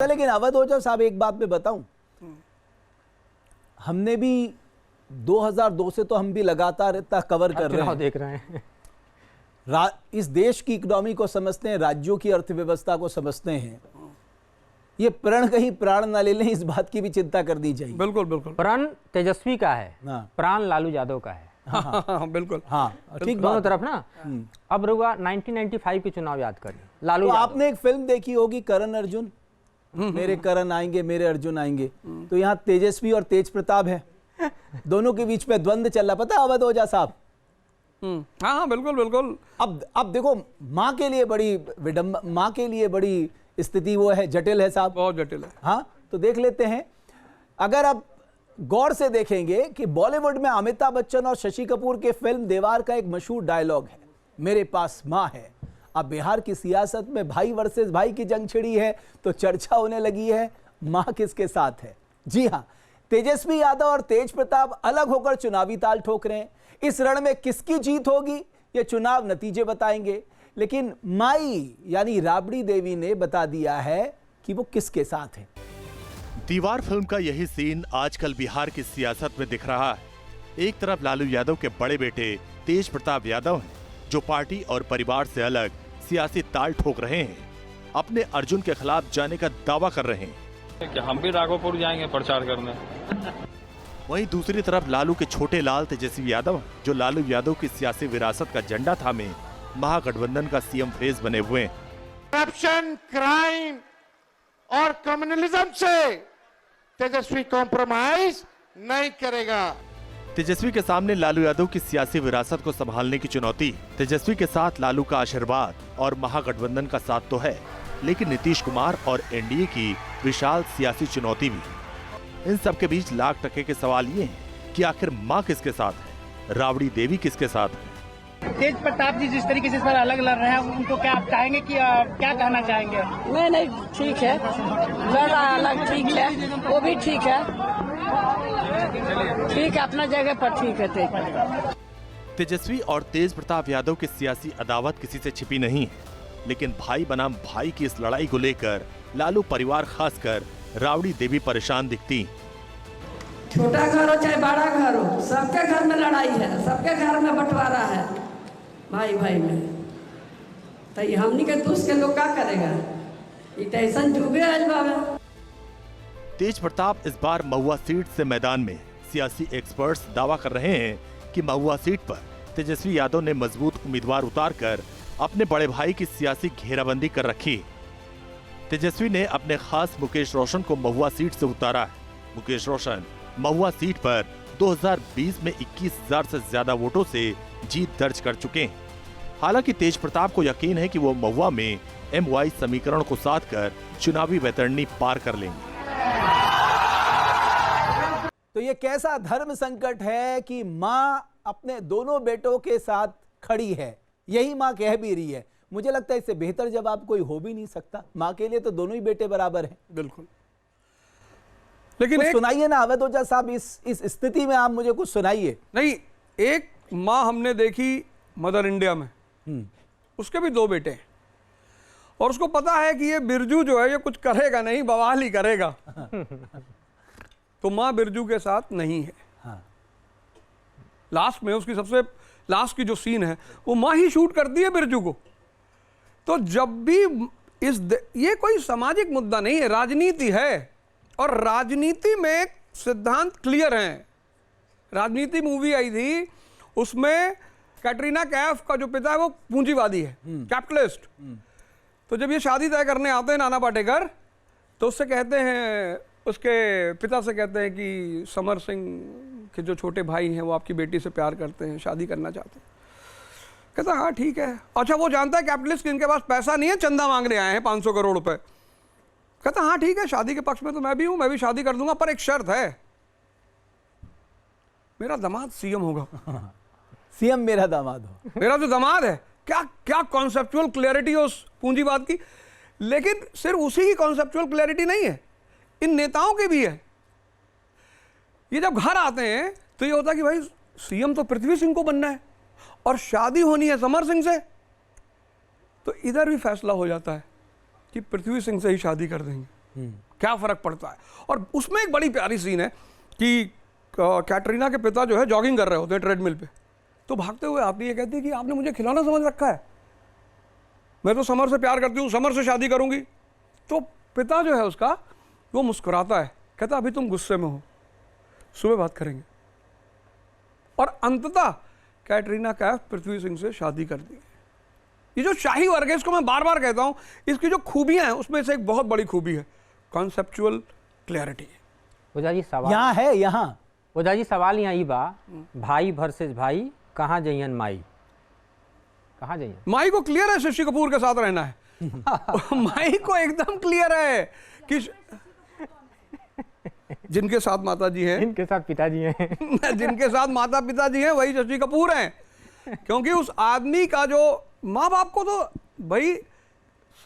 लेकिन अवध ओझा साहब, एक बात मैं बताऊं, हमने भी 2002 से तो हम भी लगातार इतना कवर कर रहे हैं, देख रहे हैं। इस देश की इकोनॉमी को समझते हैं, राज्यों की अर्थव्यवस्था को समझते हैं। ये प्रण कहीं प्राण ना ले लें, इस बात की भी चिंता करनी चाहिए। बिल्कुल बिल्कुल। प्रण तेजस्वी का है, प्राण लालू यादव का है। हाँ बिल्कुल। हाँ ठीक, दोनों तरफ ना। अब रुआ 1995 के चुनाव याद करिए, लालू तो यादव। आपने एक फिल्म देखी होगी करण अर्जुन, मेरे करण आएंगे मेरे अर्जुन आएंगे, तो यहाँ तेजस्वी और तेज प्रताप है, दोनों के बीच में द्वंद्व चल रहा, पता है अवध ओझा साहब? हाँ हाँ बिल्कुल बिल्कुल। अब देखो, माँ के लिए बड़ी माँ के लिए बड़ी स्थिति वो है, जटिल है साहब, बहुत जटिल है। हाँ, तो देख लेते हैं। अगर आप गौर से देखेंगे कि बॉलीवुड में अमिताभ बच्चन और शशि कपूर के फिल्म देवार का एक मशहूर डायलॉग है, मेरे पास माँ है। अब बिहार की सियासत में भाई वर्सेस भाई की जंग छिड़ी है, तो चर्चा होने लगी है माँ किसके साथ है। जी हाँ, तेजस्वी यादव और तेज प्रताप अलग होकर चुनावी ताल ठोक रहे हैं। इस रण में किसकी जीत होगी ये चुनाव नतीजे बताएंगे, लेकिन माई यानी राबड़ी देवी ने बता दिया है कि वो किसके साथ है। दीवार फिल्म का यही सीन आजकल बिहार की सियासत में दिख रहा है। एक तरफ लालू यादव के बड़े बेटे तेज प्रताप यादव हैं, जो पार्टी और परिवार से अलग सियासी ताल ठोक रहे हैं, अपने अर्जुन के खिलाफ जाने का दावा कर रहे हैं कि हम भी राघोपुर जाएंगे प्रचार करने। वहीं दूसरी तरफ लालू के छोटे लाल तेजस्वी यादव, जो लालू यादव की सियासी विरासत का झंडा थामे महागठबंधन का सीएम फेस बने हुए हैं। करप्शन, क्राइम और कम्युनलिज्म से तेजस्वी कॉम्प्रोमाइज नहीं करेगा। तेजस्वी के सामने लालू यादव की सियासी विरासत को संभालने की चुनौती। तेजस्वी के साथ लालू का आशीर्वाद और महागठबंधन का साथ तो है, लेकिन नीतीश कुमार और एनडीए की विशाल सियासी चुनौती भी। इन सब के बीच लाख टके के सवाल ये हैं कि आखिर मां किसके साथ है, राबड़ी देवी किसके साथ है। तेज प्रताप जी जिस तरीके से इस पर अलग लड़ रहे हैं, उनको क्या आप चाहेंगे कि क्या कहना चाहेंगे? नहीं ठीक है, लड़ रहा है अलग, ठीक है, वो भी ठीक है, ठीक है, अपना जगह पर ठीक है। तेजस्वी और तेज प्रताप यादव की सियासी अदावत किसी से छिपी नहीं है, लेकिन भाई बनाम भाई की इस लड़ाई को लेकर लालू परिवार, खासकर राबड़ी देवी परेशान दिखती। छोटा घर हो चाहे बड़ा घर हो, सबके घर में लड़ाई है, सबके घर में बंटवारा है भाई भाई में। तो ये हमनी के दूस के लोग क्या करेगा, ऐसा जुगे आज बाबा। तेज प्रताप इस बार महुआ सीट से मैदान में। सियासी एक्सपर्ट्स दावा कर रहे हैं कि महुआ सीट पर तेजस्वी यादव ने मजबूत उम्मीदवार उतारकर अपने बड़े भाई की सियासी घेराबंदी कर रखी। तेजस्वी ने अपने खास मुकेश रोशन को महुआ सीट से उतारा है। मुकेश रोशन महुआ सीट पर 2020 में 21,000 से ज्यादा वोटों से जीत दर्ज कर चुके हैं। हालांकि तेज प्रताप को यकीन है कि वो महुआ में MY समीकरण को साध कर चुनावी वैतरणी पार कर लेंगे। तो ये कैसा धर्म संकट है कि मां अपने दोनों बेटों के साथ खड़ी है, यही मां कह भी रही है। मुझे लगता है इससे बेहतर जवाब कोई हो भी नहीं सकता। मां के लिए तो दोनों ही बेटे बराबर हैं। बिल्कुल। लेकिन सुनाइए ना अवध ओझा साहब, इस स्थिति में आप मुझे कुछ सुनाइए। नहीं, एक माँ हमने देखी मदर इंडिया में, उसके भी 2 बेटे हैं, और उसको पता है कि ये बिरजू जो है ये कुछ करेगा नहीं, बवाल ही करेगा। तो माँ बिरजू के साथ नहीं है। हाँ। लास्ट में उसकी सबसे लास्ट की जो सीन है वो माँ ही शूट करती है बिरजू को। तो जब भी ये कोई सामाजिक मुद्दा नहीं है, राजनीति है, और राजनीति में सिद्धांत क्लियर हैं। राजनीति मूवी आई थी, उसमें कैटरीना कैफ का जो पिता है वो पूंजीवादी है, कैपिटलिस्ट। तो जब ये शादी तय करने आते हैं नाना पाटेकर, तो उससे कहते हैं, उसके पिता से कहते हैं कि समर सिंह के जो छोटे भाई हैं वो आपकी बेटी से प्यार करते हैं, शादी करना चाहते हैं। कहता हाँ ठीक है। अच्छा, वो जानता है कैपिटलिस्ट कि इनके पास पैसा नहीं है, चंदा मांगने आए हैं 500 करोड़ रुपए। कहता हाँ ठीक है, शादी के पक्ष में तो मैं भी हूं, मैं भी शादी कर दूंगा, पर एक शर्त है, मेरा दामाद सीएम होगा। सीएम मेरा दामाद हो। मेरा जो दामाद है, क्या क्या कॉन्सेप्चुअल क्लैरिटी है उस पूंजीवाद की। लेकिन सिर्फ उसी की कॉन्सेप्चुअल क्लैरिटी नहीं है, इन नेताओं की भी है। ये जब घर आते हैं तो ये होता है कि भाई सीएम तो पृथ्वी सिंह को बनना है और शादी होनी है समर सिंह से, तो इधर भी फैसला हो जाता है कि पृथ्वी सिंह से ही शादी कर देंगे। क्या फर्क पड़ता है। और उसमें एक बड़ी प्यारी सीन है कि कैटरीना के पिता जो है जॉगिंग कर रहे होते हैं ट्रेडमिल पे, तो भागते हुए आती है, कहती है कि आपने मुझे खिलौना समझ रखा है, मैं तो समर से प्यार करती हूँ, समर से शादी करूंगी। तो पिता जो है उसका वो मुस्कुराता है, कहता अभी तुम गुस्से में हो, सुबह बात करेंगे। और अंततः कैटरीना कैफ पृथ्वी सिंह से शादी कर दी। ये जो शाही वर्ग है, इसको मैं बार बार कहता हूं, इसकी जो खूबियां हैं उसमें से एक बहुत बड़ी खूबी है कॉन्सेप्चुअल क्लैरिटी। ओझा जी सवाल यहाँ है, यहाँ ओझा जी सवाल यहाँ ई बा, भाई वर्सेस भाई, कहाँ जइयन माई, कहाँ जइयन? माई को क्लियर है शशि कपूर के साथ रहना है। माई को एकदम क्लियर है कि जिनके साथ माता जी हैं, इनके साथ पिताजी हैं। जिनके साथ माता पिता जी हैं वही शशि कपूर हैं। क्योंकि उस आदमी का जो माँ बाप को तो भाई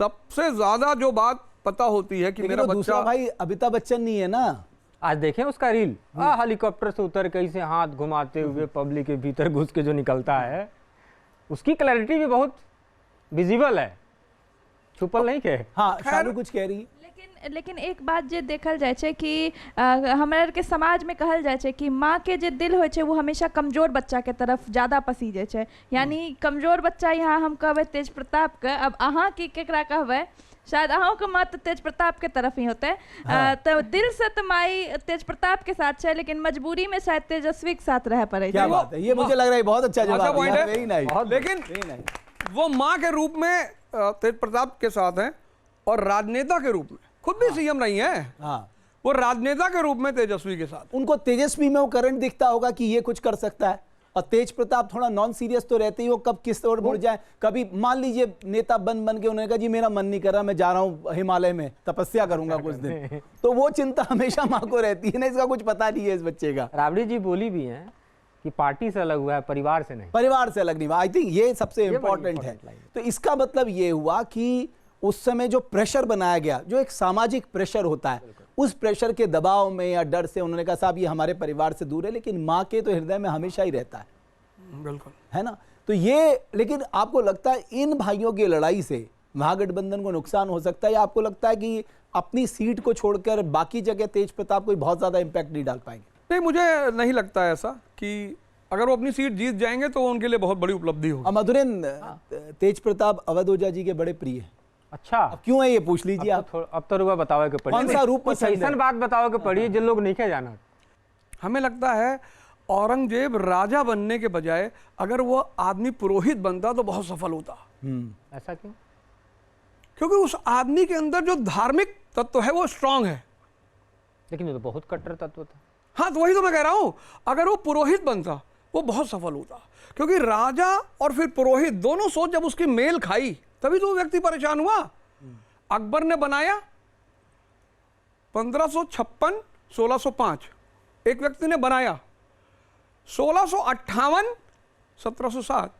सबसे ज्यादा जो बात पता होती है कि लेकिन मेरा वो दूसरा बच्चा, भाई अमिताभ बच्चन नहीं है ना। आज देखें उसका रील, हेलीकॉप्टर से उतर के ऐसे हाथ घुमाते हुए पब्लिक के भीतर घुस के जो निकलता है, उसकी क्लैरिटी भी बहुत विजिबल है, छुपल नहीं के। हाँ, शालू कुछ कह रही है। लेकिन एक बात जे देखल जाए छे कि हमरा के समाज में कहल जाए छे कि माँ के जे दिल होय छे वो हमेशा कमजोर बच्चा के तरफ ज्यादा पसीजे छे। यानी कमजोर बच्चा यहाँ हम कहबे तेज प्रताप के, अब अहाँ की केकरा कहबे, शायद अहों के मत तेज प्रताप के तरफ ही होते। तो दिल से तो माई तेज प्रताप के साथ है, लेकिन मजबूरी में शायद तेजस्वी के साथ रह पड़े। क्या बात है, ये मुझे लग रहा है बहुत अच्छा जवाब point है। है। Very nice. लेकिन वो माँ के रूप में तेज प्रताप के साथ हैं और राजनेता के रूप में खुद भी सीएम रही हैं। हाँ, वो राजनेता के रूप में तेजस्वी के साथ। उनको तेजस्वी में वो करंट दिखता होगा कि ये कुछ कर सकता है, और तेज प्रताप थोड़ा नॉन सीरियस तो रहते ही, वो कब किस ओर मुड़ जाए। कभी मान लीजिए नेता बन के उन्होंने कहा जी मेरा मन नहीं कर रहा, मैं जा रहा हूँ हिमालय में तपस्या करूंगा कुछ दिन, तो वो चिंता हमेशा माँ को रहती है ना, इसका कुछ पता नहीं है इस बच्चे का। राबड़ी जी बोली भी हैं कि पार्टी से अलग हुआ है, परिवार से नहीं। परिवार से अलग नहीं हुआ, आई थिंक ये सबसे इंपॉर्टेंट है। important line। तो इसका मतलब ये हुआ कि उस समय जो प्रेशर बनाया गया, जो एक सामाजिक प्रेशर होता है, उस प्रेशर के दबाव में या डर से उन्होंने कहा साहब ये हमारे परिवार से दूर है, लेकिन माँ के तो हृदय में हमेशा ही रहता है, बिल्कुल, है ना। तो ये, लेकिन आपको लगता है इन भाइयों की लड़ाई से महागठबंधन को नुकसान हो सकता है, या आपको लगता है कि अपनी सीट को छोड़कर बाकी जगह तेज प्रताप कोई बहुत ज्यादा इंपैक्ट नहीं डाल पाएंगे? नहीं, मुझे नहीं लगता है ऐसा कि अगर वो अपनी सीट जीत जाएंगे तो उनके लिए बहुत बड़ी उपलब्धि होगी। मधुरेन, तेज प्रताप अवध ओझा जी के बड़े प्रिय हैं। अच्छा, अब क्यों है ये पूछ लीजिए आप। अब तो रुआ बताओ के पड़ी, कौन सा रूप कुछ पसंद है? ऐसा बात बताओ के पड़ी जिन लोग नहीं जाना। हमें लगता है औरंगजेब राजा बनने के बजाय अगर वो आदमी पुरोहित बनता तो बहुत सफल होता। ऐसा क्यों? क्योंकि उस आदमी के अंदर जो धार्मिक तत्व है वो स्ट्रांग है। लेकिन ये तो बहुत कट्टर तत्व था। हाँ, तो वही तो मैं कह रहा हूं, अगर वो पुरोहित बनता वो बहुत सफल होता। क्योंकि राजा और फिर पुरोहित दोनों सोच जब उसकी मेल खाई तभी तो वो व्यक्ति परेशान हुआ। अकबर ने बनाया 1556 1605, एक व्यक्ति ने बनाया 1658 1707,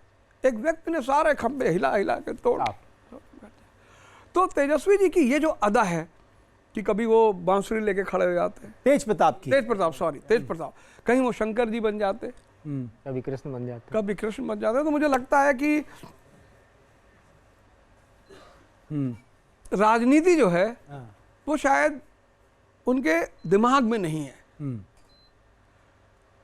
एक व्यक्ति ने सारे खंभे हिला हिला के तोड़ा। तो तेजस्वी जी की ये जो अदा है कि कभी वो बांसुरी लेके खड़े हो जाते हैं, तेज प्रताप, कहीं वो शंकर जी बन जाते, कभी कृष्ण बन जाते, तो मुझे लगता है कि राजनीति जो है वो शायद उनके दिमाग में नहीं है।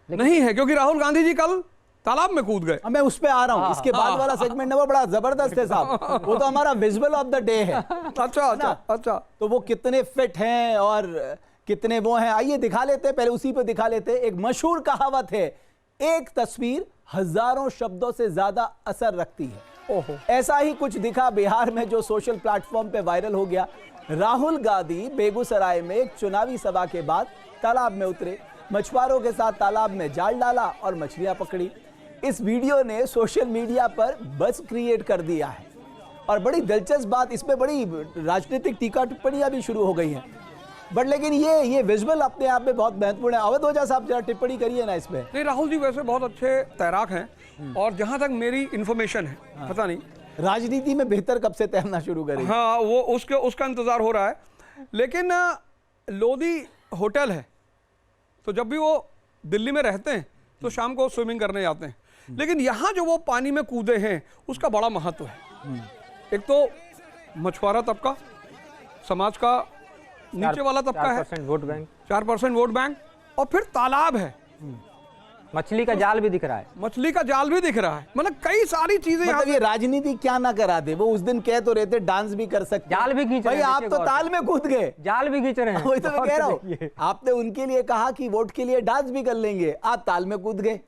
नहीं है, क्योंकि राहुल गांधी जी कल तालाब में कूद गए। मैं उस पे आ रहा हूँ, इसके बाद वाला सेगमेंट है वो बड़ा जबरदस्त है साहब, वो तो हमारा विजुअल ऑफ द डे है। अच्छा, तो वो कितने फिट हैं और कितने वो हैं, आइए दिखा लेते हैं, पहले उसी पे दिखा लेते हैं। एक मशहूर कहावत है, एक तस्वीर हजारों शब्दों से ज्यादा असर रखती है। ऐसा ही कुछ दिखा बिहार में, जो सोशल प्लेटफॉर्म पे वायरल हो गया। राहुल गांधी बेगूसराय में एक चुनावी सभा के बाद तालाब में उतरे, मछुआरों के साथ तालाब में जाल डाला और मछलियां पकड़ी। इस वीडियो ने सोशल मीडिया पर बज़ क्रिएट कर दिया है, और बड़ी दिलचस्प बात, इसमें बड़ी राजनीतिक टीका टिप्पणियां भी शुरू हो गई हैं। बट लेकिन ये विजुअल अपने आप में बहुत महत्वपूर्ण है। अवध ओझा साहब जरा टिप्पणी करिए ना इसमें। नहीं, राहुल जी वैसे बहुत अच्छे तैराक हैं, और जहां तक मेरी इंफॉर्मेशन है, पता नहीं राजनीति में बेहतर कब से तैरना शुरू करें। हाँ, वो उसका इंतजार हो रहा है। लेकिन लोधी होटल है, तो जब भी वो दिल्ली में रहते हैं तो शाम को स्विमिंग करने जाते हैं। लेकिन यहाँ जो वो पानी में कूदे हैं उसका बड़ा महत्व है। एक तो मछुआरा तबका, समाज का नीचे वाला तबका है 4% वोट बैंक, 4% वोट बैंक, और फिर तालाब है, मछली का जाल भी दिख रहा है, मछली का जाल भी दिख रहा है, मतलब कई सारी चीजें यहाँ मतलब ये राजनीति क्या ना करा दे। वो उस दिन कह तो रहे थे डांस भी कर सकते, जाल भी खींच रहे भाई हैं, आप देखिए तो गौर ताल में कूद गए, जाल भी खींच रहे हैं। वही तो मैं गौर कह से रहा हूँ, देखिए। आपने उनके लिए कहा कि वोट के लिए डांस भी कर लेंगे, आप ताल में कूद गए।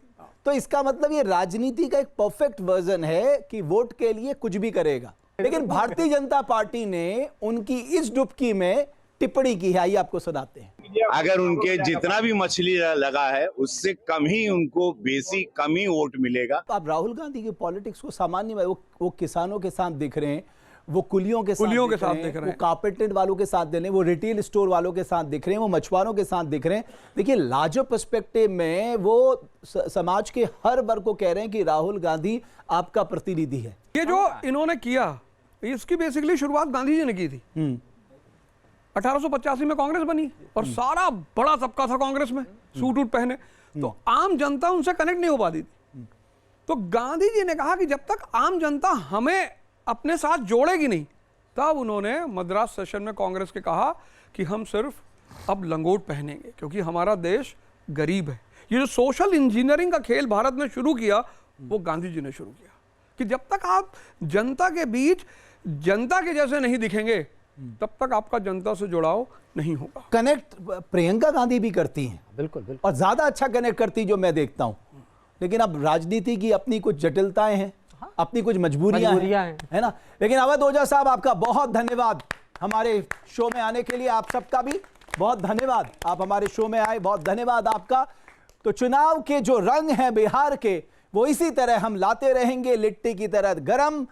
तो इसका मतलब ये राजनीति का एक परफेक्ट वर्जन है कि वोट के लिए कुछ भी करेगा। लेकिन भारतीय जनता पार्टी ने उनकी इस डुबकी में टिप्पणी की है, आइए आपको सुनाते हैं। अगर उनके जितना भी मछली लगा है उससे कम ही उनको बेसी कम ही वोट मिलेगा। आप राहुल गांधी की पॉलिटिक्स को सामान्य वो किसानों के साथ दिख रहे हैं, वो कुलियों के साथ दिख रहे हैं, वो कारपेंटर वालों के साथ दिख रहे हैं, वो रिटेल स्टोर वालों के साथ दिख रहे हैं, वो मछुआरों के साथ दिख रहे हैं। देखिए लार्जर पर्सपेक्टिव में वो समाज के हर वर्ग को कह रहे हैं कि राहुल गांधी आपका प्रतिनिधि है। ये जो इन्होंने किया, इसकी बेसिकली शुरुआत गांधी जी ने की थी। 1885 में कांग्रेस बनी और सारा बड़ा तबका था कांग्रेस में, सूट वूट पहने, तो आम जनता उनसे कनेक्ट नहीं हो पाती थी। तो गांधी जी ने कहा कि जब तक आम जनता हमें अपने साथ जोड़ेगी नहीं, तब उन्होंने मद्रास सेशन में कांग्रेस के कहा कि हम सिर्फ अब लंगोट पहनेंगे क्योंकि हमारा देश गरीब है। ये जो सोशल इंजीनियरिंग का खेल भारत में शुरू किया, वो गांधी जी ने शुरू किया कि जब तक आप जनता के बीच जनता के जैसे नहीं दिखेंगे, तब तक आपका जनता से जुड़ाव नहीं होगा। कनेक्ट प्रियंका गांधी भी करती हैं, बिल्कुल बिल्कुल, और ज्यादा अच्छा कनेक्ट करती जो मैं देखता हूं। लेकिन अब राजनीति की अपनी कुछ जटिलताएं हैं, अपनी कुछ मजबूरियां हैं, है ना। लेकिन अवध ओझा साहब, आपका बहुत धन्यवाद हमारे शो में आने के लिए। आप सबका भी बहुत धन्यवाद, आप हमारे शो में आए, बहुत धन्यवाद आपका। तो चुनाव के जो रंग हैं बिहार के, वो इसी तरह हम लाते रहेंगे, लिट्टी की तरह गरम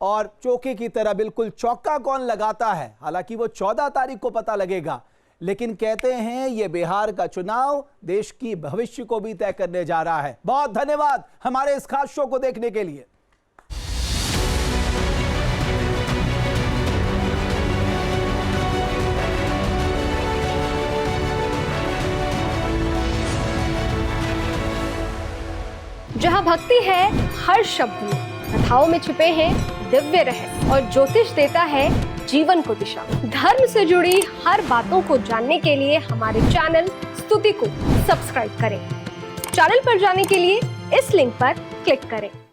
और चौके की तरह बिल्कुल। चौका कौन लगाता है, हालांकि वो 14 तारीख को पता लगेगा, लेकिन कहते हैं ये बिहार का चुनाव देश की भविष्य को भी तय करने जा रहा है। बहुत धन्यवाद हमारे इस खास शो को देखने के लिए। जहाँ भक्ति है हर शब्द में, कथाओं में छुपे हैं दिव्य रहस्य और ज्योतिष देता है जीवन को दिशा। धर्म से जुड़ी हर बातों को जानने के लिए हमारे चैनल स्तुति को सब्सक्राइब करें। चैनल पर जाने के लिए इस लिंक पर क्लिक करें।